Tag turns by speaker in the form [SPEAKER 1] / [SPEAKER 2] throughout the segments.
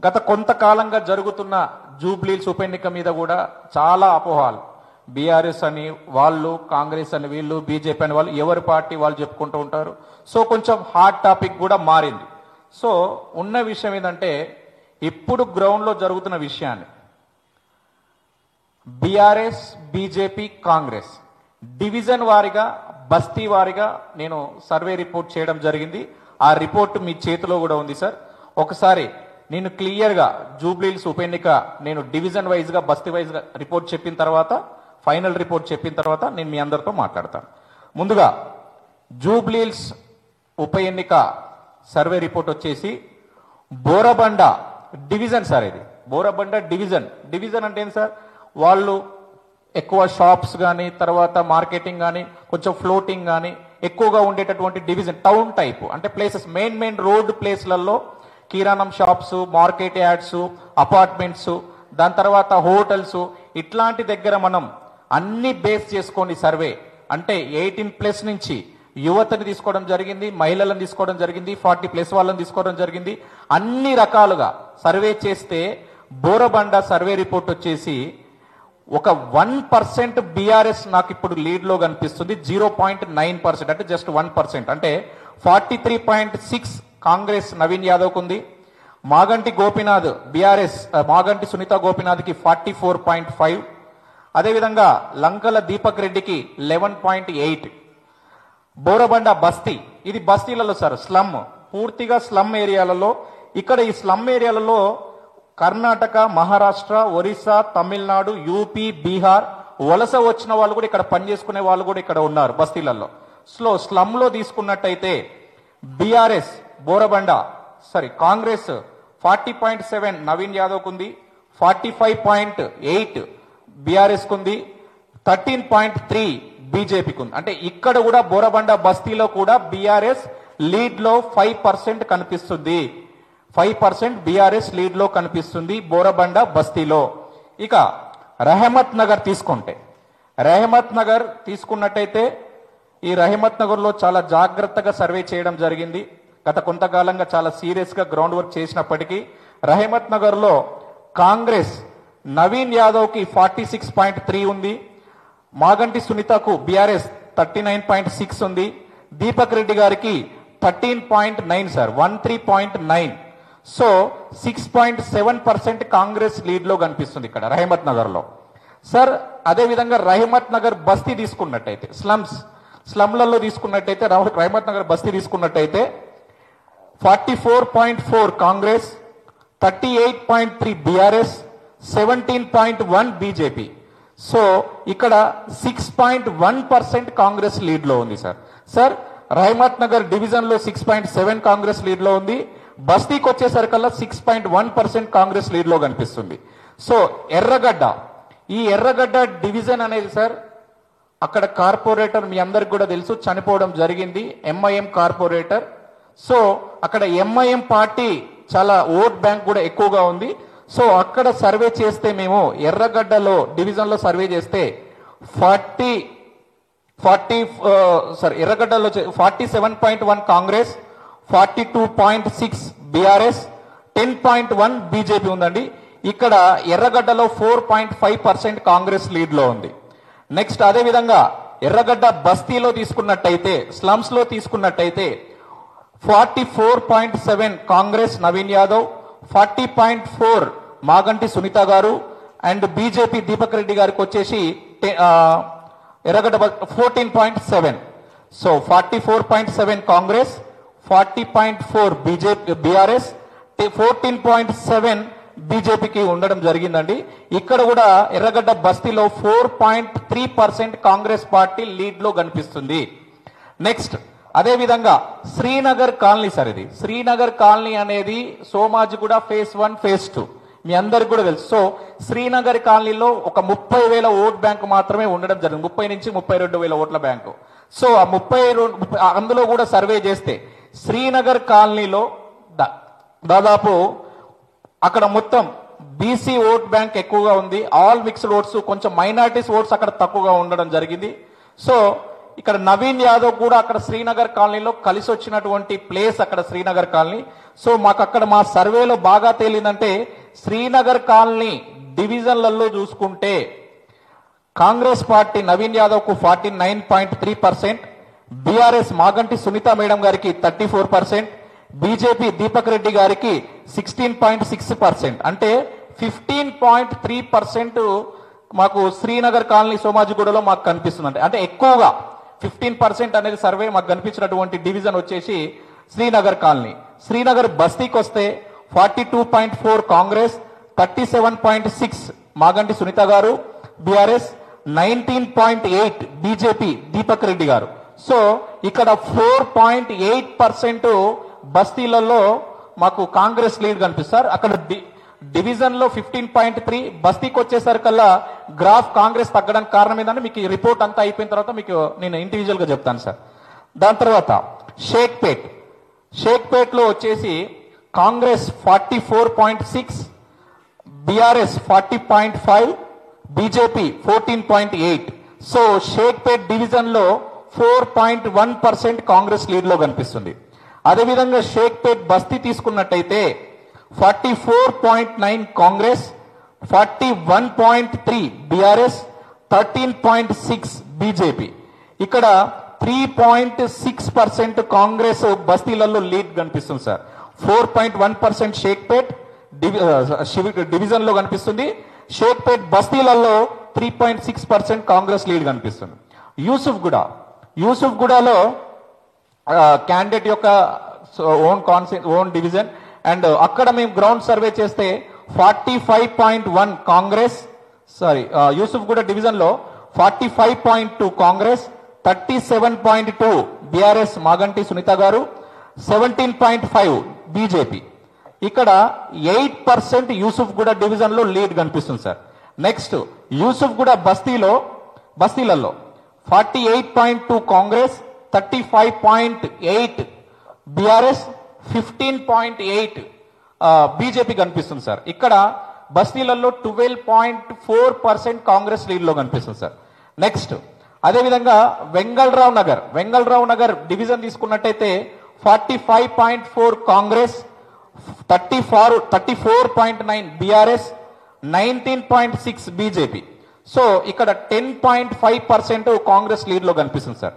[SPEAKER 1] గత కొంతకాలంగా జరుగుతున్న జూబ్లీహిల్స్ ఉప ఎన్నిక మీద కూడా చాలా అపోహాలు, బీఆర్ఎస్ అని వాళ్ళు, కాంగ్రెస్ అని వీళ్ళు, బీజేపీ అని వాళ్ళు, ఎవరి పార్టీ వాళ్ళు చెప్పుకుంటూ ఉంటారు. సో కొంచెం హాట్ టాపిక్ కూడా మారింది. సో ఉన్న విషయం ఏంటంటే, ఇప్పుడు గ్రౌండ్లో జరుగుతున్న విషయాన్ని బీఆర్ఎస్, బీజేపీ, కాంగ్రెస్ డివిజన్ వారిగా, బస్తీ వారిగా నేను సర్వే రిపోర్ట్ చేయడం జరిగింది. ఆ రిపోర్ట్ మీ చేతిలో కూడా ఉంది సార్. ఒకసారి నేను క్లియర్గా జూబ్లీహిల్స్ ఉప ఎన్నిక నేను డివిజన్ వైజ్గా, బస్తీ వైజ్గా రిపోర్ట్ చెప్పిన తర్వాత, ఫైనల్ రిపోర్ట్ చెప్పిన తర్వాత నేను మీ అందరితో మాట్లాడతాను. ముందుగా జూబ్లీహిల్స్ ఉప ఎన్నిక సర్వే రిపోర్ట్ వచ్చేసి బోరబండ డివిజన్ సార్. ఇది బోరబండ డివిజన్. డివిజన్ అంటే ఏంటి సార్? వాళ్ళు ఎక్కువ షాప్స్ కానీ, తర్వాత మార్కెటింగ్ కానీ, కొంచెం ఫ్లోటింగ్ కానీ ఎక్కువగా ఉండేటటువంటి డివిజన్. టౌన్ టైప్ అంటే ప్లేసెస్, మెయిన్ రోడ్ ప్లేస్లలో కిరాణం షాప్స్, మార్కెట్ యార్డ్స్, అపార్ట్మెంట్స్, దాని తర్వాత హోటల్స్, ఇట్లాంటి దగ్గర మనం అన్ని బేస్ చేసుకోండి సర్వే. అంటే 18+ నుంచి యువతని తీసుకోవడం జరిగింది, మహిళలను తీసుకోవడం జరిగింది, 40+ వాళ్ళని తీసుకోవడం జరిగింది. అన్ని రకాలుగా సర్వే చేస్తే బోరబండ సర్వే రిపోర్ట్ వచ్చేసి ఒక 1% బీఆర్ఎస్ నాకు ఇప్పుడు లీడ్ లో కనిపిస్తుంది. 0.9% అంటే జస్ట్ 1%. అంటే 43.6 కాంగ్రెస్ నవీన్ యాదవ్కు ఉంది. మాగంటి గోపీనాథ్ బీఆర్ఎస్, మాగంటి సునీత గోపీనాథ్కి 44.5. అదేవిధంగా లంకల దీపక్ రెడ్డికి 11.8. బోరబండ బస్తీ, ఇది బస్తీలలో సార్, స్లమ్, పూర్తిగా స్లమ్ ఏరియాలలో. ఇక్కడ ఈ స్లమ్ ఏరియాలలో కర్ణాటక, మహారాష్ట్ర, ఒరిస్సా, తమిళనాడు, యూపీ, బీహార్ వలస వచ్చిన వాళ్ళు కూడా ఇక్కడ పనిచేసుకునే వాళ్ళు కూడా ఇక్కడ ఉన్నారు బస్తీలలో. స్లమ్ లో తీసుకున్నట్టయితే బీఆర్ఎస్ బోరబండ కాంగ్రెస్ 40.7 నవీన్ యాదవ్కు ఉంది, 45.8 బీఆర్ఎస్ కుంది, 13.3 బీజేపీకి ఉంది. అంటే ఇక్కడ కూడా బోరబండ బస్తీలో కూడా బీఆర్ఎస్ లీడ్ లో 5% కనిపిస్తుంది. 5% బీఆర్ఎస్ లీడ్ లో కనిపిస్తుంది బోరబండ బస్తీలో. ఇక రహమత్ నగర్ తీసుకుంటే, రహమత్ నగర్ తీసుకున్నట్టయితే ఈ రహమత్ నగర్ లో చాలా జాగ్రత్తగా సర్వే చేయడం జరిగింది. గత కొంతకాలంగా చాలా సీరియస్ గా గ్రౌండ్ వర్క్ చేసినప్పటికీ రహమత్ నగర్ లో కాంగ్రెస్ నవీన్ యాదవ్ కి 46.3 ఉంది, మాగంటి సునీతకు బీఆర్ఎస్ 39.6 ఉంది, దీపక్ రెడ్డి గారికి 13.9 సార్, 13.9. సో 6.7% కాంగ్రెస్ లీడ్ లో కనిపిస్తుంది ఇక్కడ రహమత్ నగర్ లో సార్. అదేవిధంగా రహమత్ నగర్ బస్తీ తీసుకున్నట్టయితే, స్లమ్లలో తీసుకున్నట్టయితే, రహమత్ నగర్ బస్తీ తీసుకున్నట్టయితే 44.4 కాంగ్రెస్, 38.3 బీఆర్ఎస్, 17.1 బీజేపీ. సో ఇక్కడ 6.1% కాంగ్రెస్ లీడ్ లో ఉంది సార్. రహమత్ నగర్ డివిజన్ లో 6.7 కాంగ్రెస్ లీడ్ లో ఉంది. బస్తీకి వచ్చేసరికల్లా 6.1% కాంగ్రెస్ లీడ్ లో కనిపిస్తుంది. సో ఎర్రగడ్డ, ఈ ఎర్రగడ్డ డివిజన్ అనేది సార్, అక్కడ కార్పొరేటర్ మీ అందరికి కూడా తెలుసు, చనిపోవడం జరిగింది, ఎంఐఎం కార్పొరేటర్. సో అక్కడ ఎంఐఎం పార్టీ చాలా ఓట్ బ్యాంక్ కూడా ఎక్కువగా ఉంది. సో అక్కడ సర్వే చేస్తే మేము ఎర్రగడ్డలో డివిజన్ లో సర్వే చేస్తే ఎర్రగడ్డలో 47.1 కాంగ్రెస్, 42.6 బీఆర్ఎస్, 10.1 బీజేపీ ఉందండి. ఇక్కడ ఎర్రగడ్డలో 4.5% కాంగ్రెస్ లీడ్ లో ఉంది. నెక్స్ట్ అదేవిధంగా ఎర్రగడ్డ బస్తీలో తీసుకున్నట్టయితే, స్లమ్స్ లో తీసుకున్నట్టయితే 44.7 కాంగ్రెస్ నవీన్ యాదవ్, 40.4 మాగంటి సునీత గారు, అండ్ బీజేపీ దీపక్ రెడ్డి గారికి వచ్చేసి ఎర్రగడ్డ 14.7. సో 44.7 కాంగ్రెస్, 40.4 బీఆర్ఎస్, 14.7 బీజేపీకి ఉండడం జరిగిందండి. ఇక్కడ కూడా ఎర్రగడ్డ బస్తీలో 4.3% కాంగ్రెస్ పార్టీ లీడ్ లో కనిపిస్తుంది. నెక్స్ట్ అదేవిధంగా శ్రీనగర్ కాలనీ సార్, ఇది శ్రీనగర్ కాలనీ అనేది సోమాజిగూడ ఫేజ్ 1, ఫేజ్ 2 మీ అందరికి కూడా తెలుసు. సో శ్రీనగర్ కాలనీలో ఒక 30,000 ఓట్ బ్యాంకు మాత్రమే ఉండడం జరిగింది, 30 నుంచి 32,000 ఓట్ల బ్యాంకు. సో ఆ 32 అందులో కూడా సర్వే చేస్తే శ్రీనగర్ కాలనీలో దాదాపు అక్కడ మొత్తం బీసీ ఓట్ బ్యాంక్ ఎక్కువగా ఉంది, ఆల్ మిక్స్డ్ ఓట్స్, కొంచెం మైనారిటీస్ ఓట్స్ అక్కడ తక్కువగా ఉండడం జరిగింది. సో ఇక్కడ నవీన్ యాదవ్ కూడా అక్కడ శ్రీనగర్ కాలనీలో కలిసి వచ్చినటువంటి ప్లేస్ అక్కడ శ్రీనగర్ కాలనీ. సో మాకు అక్కడ మా సర్వేలో బాగా తేలిందంటే శ్రీనగర్ కాలనీ డివిజన్లలో చూసుకుంటే కాంగ్రెస్ పార్టీ నవీన్ యాదవ్ కు 49.3%, బీఆర్ఎస్ మాగంటి సునీత మేడం గారికి 34%, బీజేపీ దీపక్ రెడ్డి గారికి 16.6%. అంటే 15.3% మాకు శ్రీనగర్ కాలనీ సోమాజిగూడలో మాకు కనిపిస్తుంది. అంటే ఎక్కువగా 15% అనేది సర్వే మాకు కనిపించినటువంటి డివిజన్ వచ్చేసి శ్రీనగర్ కాలనీ. శ్రీనగర్ బస్తీకి వస్తే 42.4 కాంగ్రెస్, 37.6 మాగంటి సునీత గారు బీఆర్ఎస్, 19.8 బీజేపీ దీపక్ రెడ్డి గారు. సో ఇక్కడ 4.8% బస్తీలలో మాకు కాంగ్రెస్ లీడ్ కనిపిస్తారు. అక్కడ డివిజన్ లో 15.3, బస్తీకి వచ్చేసరికల్లా గ్రాఫ్ కాంగ్రెస్ తగ్గడానికి కారణం ఏంటంటే మీకు ఈ రిపోర్ట్ అంతా అయిపోయిన తర్వాత మీకు నేను ఇండివిజువల్ గా చెప్తాను సార్. దాని తర్వాత షేక్పేట్ లో వచ్చేసి Congress 44.6, BRS 40.5, BJP 14.8. So Shaikpet division లో 4.1% కాంగ్రెస్ లీడ్ లో కనిపిస్తుంది. అదేవిధంగా షేక్పేట్ బస్తీ తీసుకున్నట్టయితే 44.9 కాంగ్రెస్, 41.3 బీఆర్ఎస్, 13.6 బీజేపీ. ఇక్కడ 3.6% కాంగ్రెస్ బస్తీలలో లీడ్ కనిపిస్తుంది సార్. 4.1% షేక్పేట్ డివిజన్ లో కనిపిస్తుంది. షేక్పేట్ బస్తీలలో 3.6% కాంగ్రెస్ లీడ్ కనిపిస్తుంది. యూసుఫ్గూడలో క్యాండిడేట్ యొక్క ఓన్ డివిజన్ అండ్ అక్కడ మేము గ్రౌండ్ సర్వే చేస్తే 45.1 కాంగ్రెస్, యూసుఫ్గూడ డివిజన్ లో 45.2 కాంగ్రెస్, 37.2 బీఆర్ఎస్ మాగంటి సునీత గారు, 17.5 బీజేపీ. ఇక్కడ 8% యూసుఫ్గూడ డివిజన్ లో లీడ్ కనిపిస్తుంది సార్. నెక్స్ట్ యూసుఫ్గూడ బస్తీలలో 48.2 కాంగ్రెస్, 35.8 బీఆర్ఎస్, 15.8 బీజేపీ కనిపిస్తుంది సార్. ఇక్కడ బస్తీలలో 12.4% కాంగ్రెస్ లీడ్ లో కనిపిస్తుంది సార్. నెక్స్ట్ అదేవిధంగా వెంగళరావు నగర్ డివిజన్ తీసుకున్నట్టయితే 45.4 కాంగ్రెస్, 34.9 బీఆర్ఎస్, 19.6 బీజేపీ. సో ఇక్కడ 10.5% కాంగ్రెస్ లీడ్ లో కనిపిస్తుంది సార్.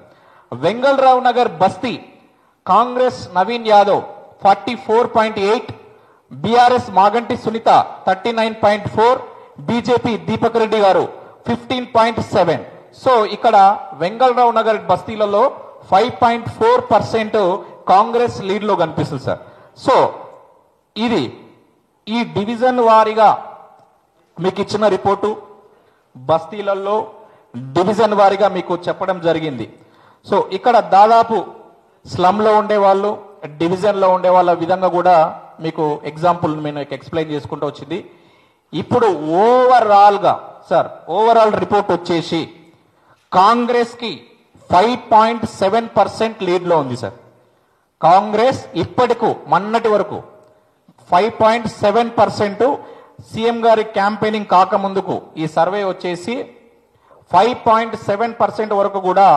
[SPEAKER 1] వెంగళరావు నగర్ బస్తీ కాంగ్రెస్ నవీన్ యాదవ్ 44.8, బీఆర్ఎస్ మాగంటి సునీత 39.4, బీజేపీ దీపక్ రెడ్డి గారు 15.7. సో ఇక్కడ వెంగళరావు నగర్ బస్తీలలో 5.4% కాంగ్రెస్ లీడ్ లో కనిపిస్తుంది సార్. సో ఇది ఈ డివిజన్ వారీగా మీకు ఇచ్చిన రిపోర్టు బస్తీలలో డివిజన్ వారీగా మీకు చెప్పడం జరిగింది. సో ఇక్కడ దాదాపు స్లమ్ లో ఉండే వాళ్ళు, డివిజన్ లో ఉండే వాళ్ళ విధంగా కూడా మీకు ఎగ్జాంపుల్ నేను ఎక్స్ప్లెయిన్ చేసుకుంటూ వచ్చింది. ఇప్పుడు ఓవరాల్ రిపోర్ట్ వచ్చేసి కాంగ్రెస్ కి 5.7% లీడ్ లో ఉంది సార్. కాంగ్రెస్ ఇప్పటికు మొన్నటి వరకు 5.7%, సీఎం గారి క్యాంపెయినింగ్ కాకముందుకు ఈ సర్వే వచ్చేసి 5.7% వరకు కూడా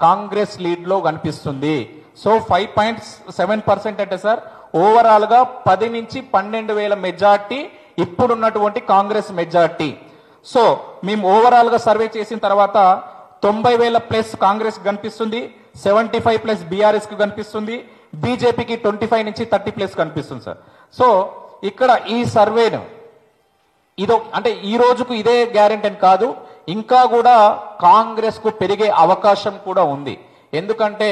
[SPEAKER 1] కాంగ్రెస్ లీడ్ లో కనిపిస్తుంది. సో 5.7% అంటే సార్ ఓవరాల్ గా 10 నుంచి 12,000 మెజార్టీ ఇప్పుడున్నటువంటి కాంగ్రెస్ మెజార్టీ. సో మేము ఓవరాల్ గా సర్వే చేసిన తర్వాత 90,000 ప్లస్ కాంగ్రెస్ కనిపిస్తుంది, 75 ప్లస్ బీఆర్ఎస్ కు కనిపిస్తుంది, బీజేపీకి 25 నుంచి 30 ప్లస్ కనిపిస్తుంది సార్. సో ఇక్కడ ఈ సర్వేను అంటే ఈ రోజుకు ఇదే గ్యారెంటీ అని కాదు, ఇంకా కూడా కాంగ్రెస్ కు పెరిగే అవకాశం కూడా ఉంది. ఎందుకంటే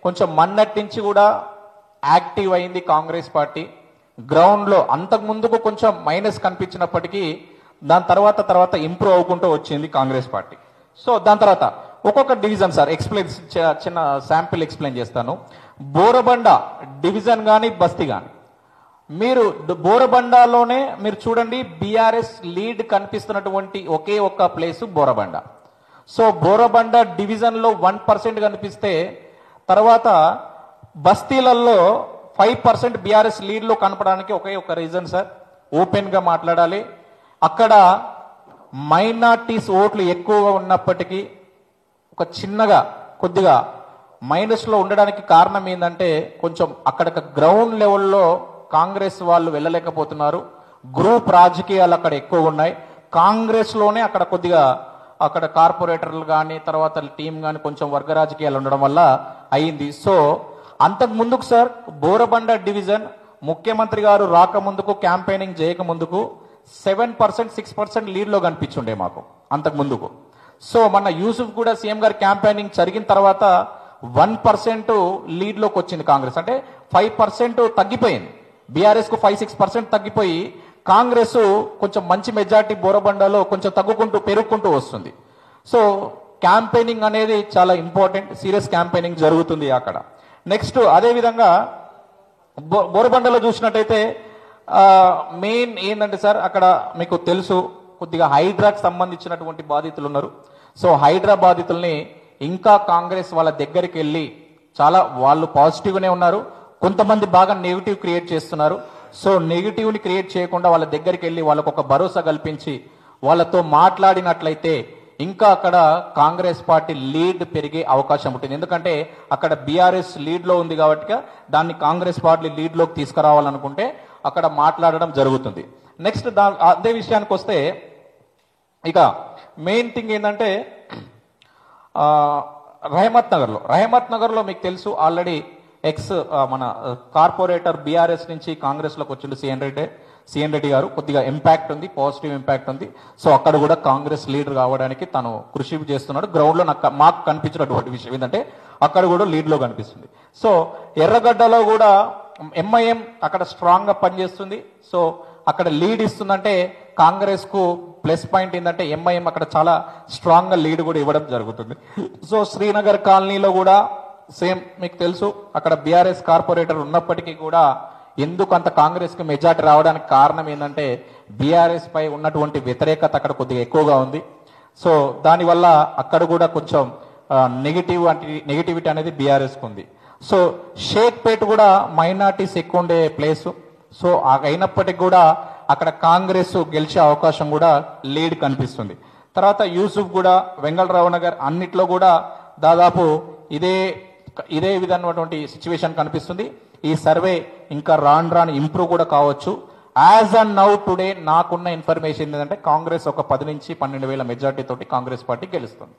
[SPEAKER 1] కొంచెం మొన్నటి నుంచి కూడా యాక్టివ్ అయింది కాంగ్రెస్ పార్టీ. గ్రౌండ్ లో అంతకు ముందుకు కొంచెం మైనస్ కనిపించినప్పటికీ దాని తర్వాత ఇంప్రూవ్ అవుకుంటూ వచ్చింది కాంగ్రెస్ పార్టీ. సో దాని తర్వాత ఒక్కొక్క డివిజన్ సార్ చిన్న శాంపిల్ ఎక్స్ప్లెయిన్ చేస్తాను. బోరబండ డివిజన్ కానీ బస్తీ కానీ మీరు బోరబండలోనే మీరు చూడండి, బీఆర్ఎస్ లీడ్ కనిపిస్తున్నటువంటి ఒకే ఒక్క place Borabanda. So Borabanda division లో 1% కనిపిస్తే తర్వాత బస్తీలలో 5% బీఆర్ఎస్ లీడ్ లో కనపడానికి ఒకే ఒక రీజన్ సార్, ఓపెన్ గా మాట్లాడాలి. అక్కడ మైనార్టీస్ ఓట్లు ఎక్కువగా ఉన్నప్పటికీ ఒక చిన్నగా కొద్దిగా మైనస్లో ఉండడానికి కారణం ఏంటంటే కొంచెం అక్కడ గ్రౌండ్ లెవెల్లో కాంగ్రెస్ వాళ్ళు వెళ్ళలేకపోతున్నారు. గ్రూప్ రాజకీయాలు అక్కడ ఎక్కువ ఉన్నాయి. కాంగ్రెస్లోనే అక్కడ కొద్దిగా అక్కడ కార్పొరేటర్లు కానీ తర్వాత టీం కానీ కొంచెం వర్గ రాజకీయాలు ఉండడం వల్ల అయింది. సో అంతకు ముందుకు సార్ బోరబండ డివిజన్ ముఖ్యమంత్రి గారు రాకముందుకు క్యాంపెయినింగ్ చేయకముందుకు 7% 6% లీడ్లో కనిపించుండే మాకు అంతకు ముందుకు. సో మన యూసుఫ్ కూడా సీఎం గారు క్యాంపెయినింగ్ జరిగిన తర్వాత 1% లీడ్లోకి వచ్చింది కాంగ్రెస్. అంటే 5% తగ్గిపోయింది. బీఆర్ఎస్ కు 5-6% తగ్గిపోయి కాంగ్రెస్ కొంచెం మంచి మెజార్టీ బోరబండలో కొంచెం తగ్గుకుంటూ పెరుగుకుంటూ వస్తుంది. సో క్యాంపెయినింగ్ అనేది చాలా ఇంపార్టెంట్, సీరియస్ క్యాంపెయినింగ్ జరుగుతుంది అక్కడ. నెక్స్ట్ అదేవిధంగా బోరబండలో చూసినట్టయితే మెయిన్ ఏంటంటే సార్ అక్కడ మీకు తెలుసు కొద్దిగా హైడ్రాకి సంబంధించినటువంటి బాధితులు ఉన్నారు. సో హైడ్రా బాధితుల్ని ఇంకా కాంగ్రెస్ వాళ్ళ దగ్గరికి వెళ్ళి చాలా వాళ్ళు పాజిటివ్గానే ఉన్నారు, కొంతమంది బాగా నెగిటివ్ క్రియేట్ చేస్తున్నారు. సో నెగిటివ్ని క్రియేట్ చేయకుండా వాళ్ళ దగ్గరికి వెళ్ళి వాళ్ళకు ఒక భరోసా కల్పించి వాళ్ళతో మాట్లాడినట్లయితే ఇంకా అక్కడ కాంగ్రెస్ పార్టీ లీడ్ పెరిగే అవకాశం ఉంటుంది. ఎందుకంటే అక్కడ బీఆర్ఎస్ లీడ్లో ఉంది కాబట్టి దాన్ని కాంగ్రెస్ పార్టీ లీడ్లోకి తీసుకురావాలనుకుంటే అక్కడ మాట్లాడడం జరుగుతుంది. నెక్స్ట్ అదే విషయానికి వస్తే ఇక మెయిన్ థింగ్ ఏంటంటే రహమత్ నగర్లో మీకు తెలుసు ఆల్రెడీ మన కార్పొరేటర్ బీఆర్ఎస్ నుంచి కాంగ్రెస్లోకి వచ్చిండు సిఎన్ రెడ్డి గారు. కొద్దిగా ఇంపాక్ట్ ఉంది, పాజిటివ్ ఇంపాక్ట్ ఉంది. సో అక్కడ కూడా కాంగ్రెస్ లీడర్ కావడానికి తను కృషి చేస్తున్నాడు. గ్రౌండ్లో మాకు కనిపించినటువంటి విషయం ఏంటంటే అక్కడ కూడా లీడ్లో కనిపిస్తుంది. సో ఎర్రగడ్డలో కూడా ఎంఐఎం అక్కడ స్ట్రాంగ్గా పనిచేస్తుంది. సో అక్కడ లీడ్ ఇస్తుందంటే కాంగ్రెస్ కు ప్లస్ పాయింట్ ఏంటంటే ఎంఐఎం అక్కడ చాలా స్ట్రాంగ్ గా లీడ్ కూడా ఇవ్వడం జరుగుతుంది. సో శ్రీనగర్ కాలనీలో కూడా సేమ్ మీకు తెలుసు అక్కడ బీఆర్ఎస్ కార్పొరేటర్ ఉన్నప్పటికీ కూడా ఎందుకు అంత కాంగ్రెస్ కి మెజార్టీ రావడానికి కారణం ఏంటంటే బీఆర్ఎస్ పై ఉన్నటువంటి వ్యతిరేకత అక్కడ కొద్దిగా ఎక్కువగా ఉంది. సో దానివల్ల అక్కడ కూడా కొంచెం నెగిటివిటీ అనేది బీఆర్ఎస్ కు ఉంది. సో షేక్పేట్ కూడా మైనార్టీస్ ఎక్కువ ఉండే ప్లేసు. సో అయినప్పటికీ కూడా అక్కడ కాంగ్రెస్ గెలిచే అవకాశం కూడా లీడ్ కనిపిస్తుంది. తర్వాత యూసుఫ్ కూడా వెంగళరావు నగర్ అన్నిట్లో కూడా దాదాపు ఇదే విధమైనటువంటి సిచ్యువేషన్ కనిపిస్తుంది. ఈ సర్వే ఇంకా రాను ఇంప్రూవ్ కూడా కావచ్చు. యాజ్ అండ్ నౌ టుడే నాకున్న ఇన్ఫర్మేషన్ ఏంటంటే కాంగ్రెస్ ఒక 10 నుంచి 12 వేల మెజార్టీ తోటి కాంగ్రెస్ పార్టీ గెలుస్తుంది.